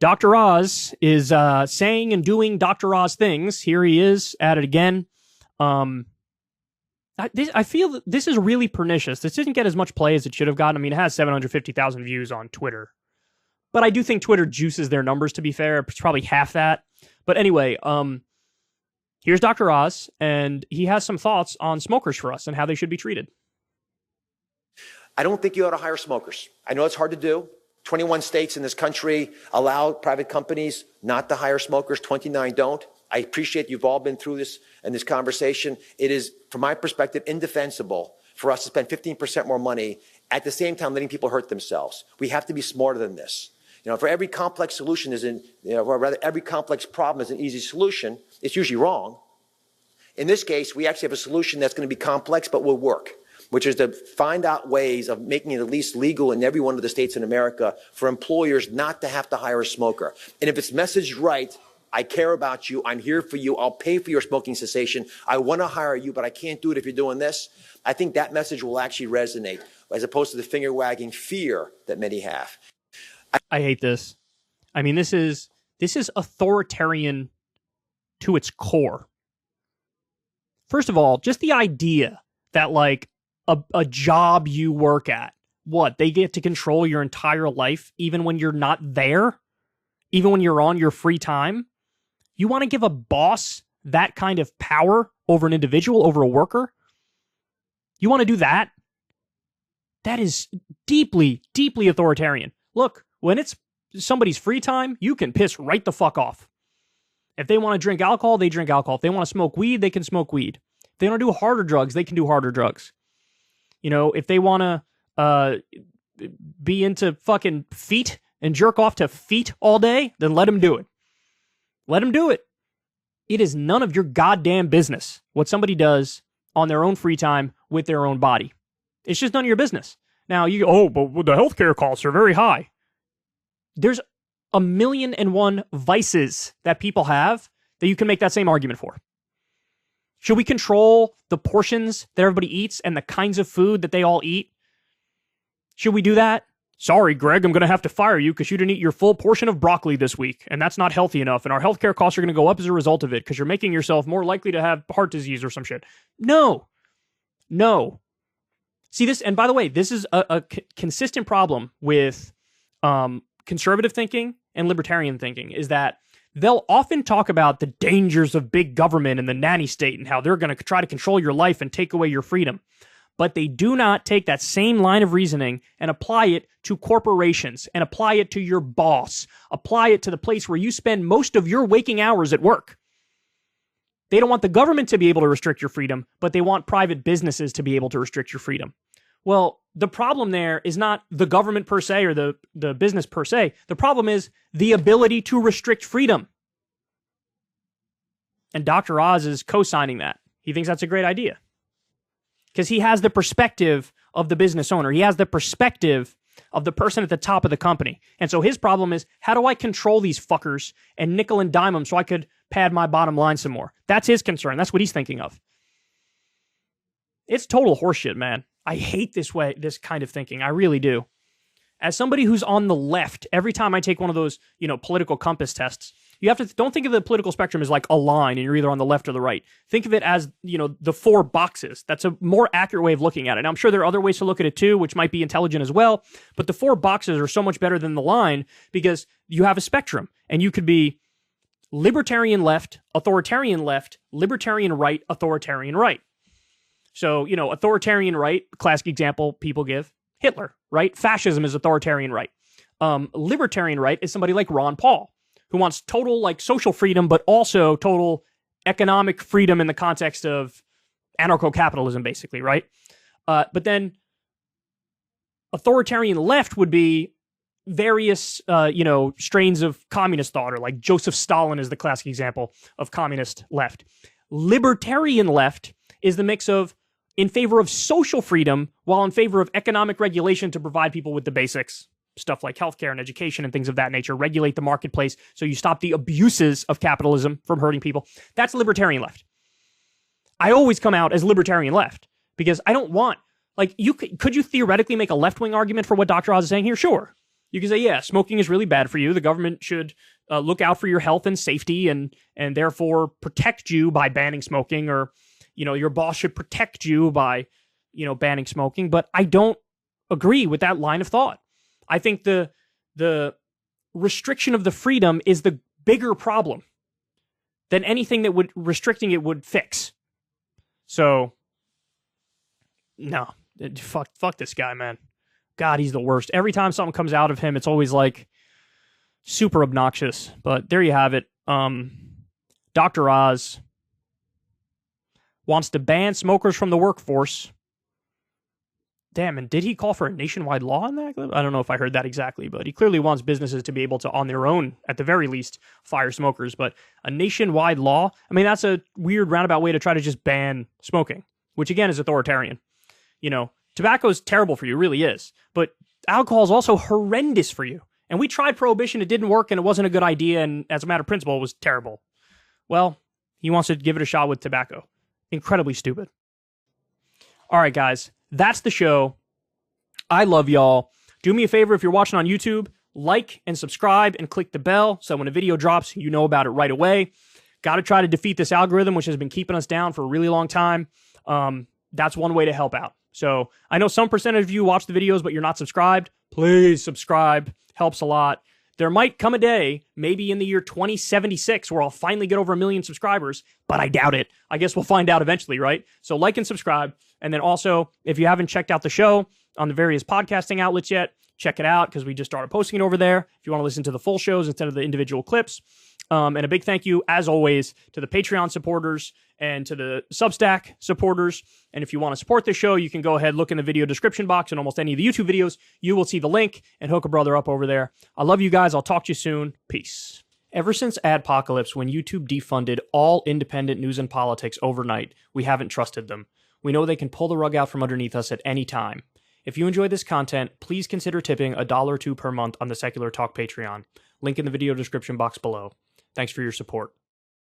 Dr. Oz is saying and doing Dr. Oz things. Here he is at it again. I feel that this is really pernicious. This didn't get as much play as it should have gotten. I mean, it has 750,000 views on Twitter. But I do think Twitter juices their numbers, to be fair. It's probably half that. But anyway, here's Dr. Oz, and he has some thoughts on smokers for us and how they should be treated. I don't think you ought to hire smokers. I know it's hard to do. 21 states in this country allow private companies not to hire smokers. 29 don't. I appreciate you've all been through this and this conversation. It is, from my perspective, indefensible for us to spend 15% more money at the same time letting people hurt themselves. We have to be smarter than this. For every complex solution or rather every complex problem is an easy solution. It's usually wrong. In this case, we actually have a solution that's going to be complex but will work, which is to find out ways of making it at least legal in every one of the states in America for employers not to have to hire a smoker. And if it's messaged right, I care about you, I'm here for you, I'll pay for your smoking cessation, I want to hire you, but I can't do it if you're doing this, I think that message will actually resonate, as opposed to the finger-wagging fear that many have. I hate this. I mean, this is authoritarian to its core. First of all, just the idea that, like, a job you work at, they get to control your entire life, even when you're not there, even when you're on your free time. You want to give a boss that kind of power over an individual, over a worker? You want to do that? That is deeply, deeply authoritarian. Look, when it's somebody's free time, you can piss right the fuck off. If they want to drink alcohol, they drink alcohol. If they want to smoke weed, they can smoke weed. If they want to do harder drugs, they can do harder drugs. If they want to be into fucking feet and jerk off to feet all day, then let them do it. Let them do it. It is none of your goddamn business what somebody does on their own free time with their own body. It's just none of your business. Now, but the healthcare costs are very high. There's 1,000,001 vices that people have that you can make that same argument for. Should we control the portions that everybody eats and the kinds of food that they all eat? Should we do that? Sorry, Greg, I'm going to have to fire you because you didn't eat your full portion of broccoli this week, and that's not healthy enough, and our healthcare costs are going to go up as a result of it because you're making yourself more likely to have heart disease or some shit. No. See this, and by the way, this is a consistent problem with conservative thinking and libertarian thinking, is that they'll often talk about the dangers of big government and the nanny state and how they're going to try to control your life and take away your freedom. But they do not take that same line of reasoning and apply it to corporations and apply it to your boss. Apply it to the place where you spend most of your waking hours at work. They don't want the government to be able to restrict your freedom, but they want private businesses to be able to restrict your freedom. Well, the problem there is not the government per se or the business per se. The problem is the ability to restrict freedom. And Dr. Oz is co-signing that. He thinks that's a great idea. Because he has the perspective of the business owner. He has the perspective of the person at the top of the company. And so his problem is, how do I control these fuckers and nickel and dime them so I could pad my bottom line some more? That's his concern. That's what he's thinking of. It's total horseshit, man. I hate this kind of thinking. I really do. As somebody who's on the left, every time I take one of those, political compass tests, you have to, don't think of the political spectrum as like a line and you're either on the left or the right. Think of it as, the 4 boxes. That's a more accurate way of looking at it. Now, I'm sure there are other ways to look at it too, which might be intelligent as well, but the 4 boxes are so much better than the line because you have a spectrum and you could be libertarian left, libertarian right, authoritarian right. So, authoritarian right, classic example people give, Hitler, right? Fascism is authoritarian right. Libertarian right is somebody like Ron Paul, who wants total social freedom, but also total economic freedom in the context of anarcho-capitalism, basically, right? But then authoritarian left would be various, strains of communist thought, or like Joseph Stalin is the classic example of communist left. Libertarian left is the mix of in favor of social freedom while in favor of economic regulation to provide people with the basics. Stuff like healthcare and education and things of that nature, regulate the marketplace so you stop the abuses of capitalism from hurting people. That's libertarian left. I always come out as libertarian left because I don't want, could you theoretically make a left-wing argument for what Dr. Oz is saying here? Sure. You can say, yeah, smoking is really bad for you. The government should look out for your health and safety and therefore protect you by banning smoking, or, your boss should protect you by, banning smoking. But I don't agree with that line of thought. I think the restriction of the freedom is the bigger problem than anything that restricting it would fix. So, no, fuck this guy, man. God, he's the worst. Every time something comes out of him, it's always like super obnoxious. But there you have it. Dr. Oz wants to ban smokers from the workforce. Damn, and did he call for a nationwide law on that? I don't know if I heard that exactly, but he clearly wants businesses to be able to, on their own, at the very least, fire smokers. But a nationwide law? I mean, that's a weird roundabout way to try to just ban smoking, which again is authoritarian. Tobacco is terrible for you, it really is. But alcohol is also horrendous for you. And we tried prohibition, it didn't work, and it wasn't a good idea, and as a matter of principle, it was terrible. Well, he wants to give it a shot with tobacco. Incredibly stupid. All right, guys, that's the show. I love y'all. Do me a favor if you're watching on YouTube, like and subscribe and click the bell so when a video drops, you know about it right away. Got to try to defeat this algorithm, which has been keeping us down for a really long time. That's one way to help out. So I know some percentage of you watch the videos, but you're not subscribed. Please subscribe. Helps a lot. There might come a day, maybe in the year 2076, where I'll finally get over 1 million subscribers, but I doubt it. I guess we'll find out eventually, right? So like and subscribe. And then also, if you haven't checked out the show on the various podcasting outlets yet, check it out because we just started posting it over there. If you want to listen to the full shows instead of the individual clips. And a big thank you, as always, to the Patreon supporters and to the Substack supporters. And if you want to support this show, you can go ahead, look in the video description box and almost any of the YouTube videos. You will see the link and hook a brother up over there. I love you guys. I'll talk to you soon. Peace. Ever since Adpocalypse, when YouTube defunded all independent news and politics overnight, we haven't trusted them. We know they can pull the rug out from underneath us at any time. If you enjoy this content, please consider tipping $1 or $2 per month on the Secular Talk Patreon. Link in the video description box below. Thanks for your support.